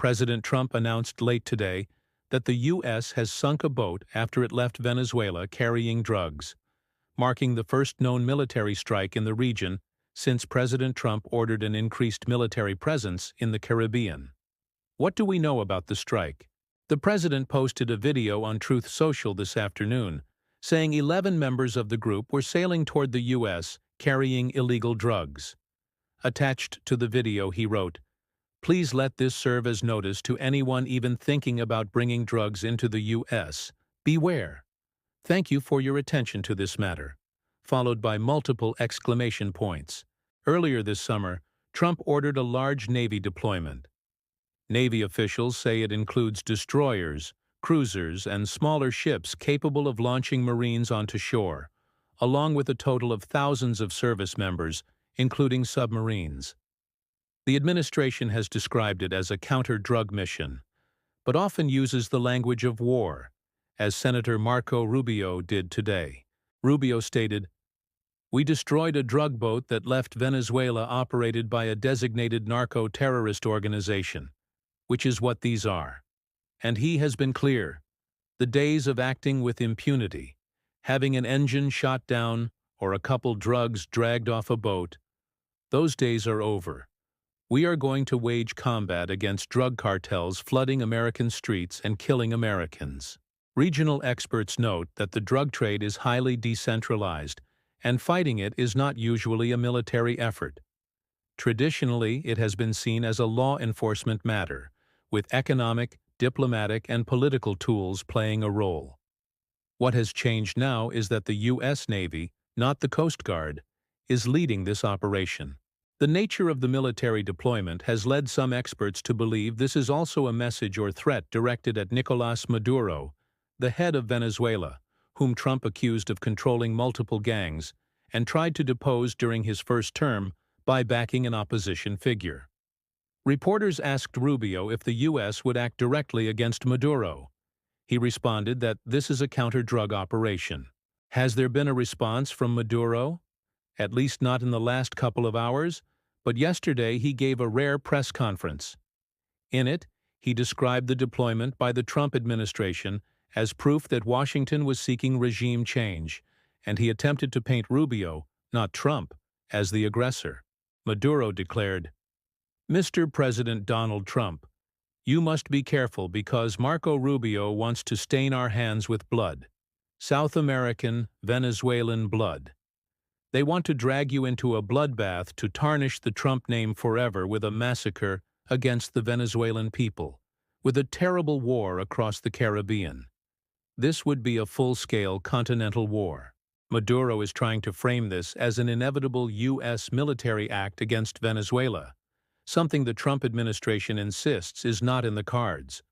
President Trump announced late today that the U.S. has sunk a boat after it left Venezuela carrying drugs, marking the first known military strike in the region since President Trump ordered an increased military presence in the Caribbean. What do we know about the strike? The president posted a video on Truth Social this afternoon, saying 11 members of the group were sailing toward the U.S. carrying illegal drugs. Attached to the video, he wrote, "Please let this serve as notice to anyone even thinking about bringing drugs into the U.S. Beware. Thank you for your attention to this matter," followed by multiple exclamation points. Earlier this summer, Trump ordered a large Navy deployment. Navy officials say it includes destroyers, cruisers, and smaller ships capable of launching Marines onto shore, along with a total of thousands of service members, including submarines. The administration has described it as a counter-drug mission, but often uses the language of war, as Senator Marco Rubio did today. Rubio stated, "We destroyed a drug boat that left Venezuela operated by a designated narco-terrorist organization, which is what these are. And he has been clear. The days of acting with impunity, having an engine shot down or a couple drugs dragged off a boat, those days are over. We are going to wage combat against drug cartels flooding American streets and killing Americans." Regional experts note that the drug trade is highly decentralized, and fighting it is not usually a military effort. Traditionally, it has been seen as a law enforcement matter, with economic, diplomatic, and political tools playing a role. What has changed now is that the U.S. Navy, not the Coast Guard, is leading this operation. The nature of the military deployment has led some experts to believe this is also a message or threat directed at Nicolás Maduro, the head of Venezuela, whom Trump accused of controlling multiple gangs and tried to depose during his first term by backing an opposition figure. Reporters asked Rubio if the U.S. would act directly against Maduro. He responded that this is a counter-drug operation. Has there been a response from Maduro? At least not in the last couple of hours, but yesterday he gave a rare press conference. In it, he described the deployment by the Trump administration as proof that Washington was seeking regime change, and he attempted to paint Rubio, not Trump, as the aggressor. Maduro declared, "Mr. President Donald Trump, you must be careful because Marco Rubio wants to stain our hands with blood. South American, Venezuelan blood. They want to drag you into a bloodbath to tarnish the Trump name forever with a massacre against the Venezuelan people, with a terrible war across the Caribbean. This would be a full-scale continental war." Maduro is trying to frame this as an inevitable U.S. military act against Venezuela, something the Trump administration insists is not in the cards.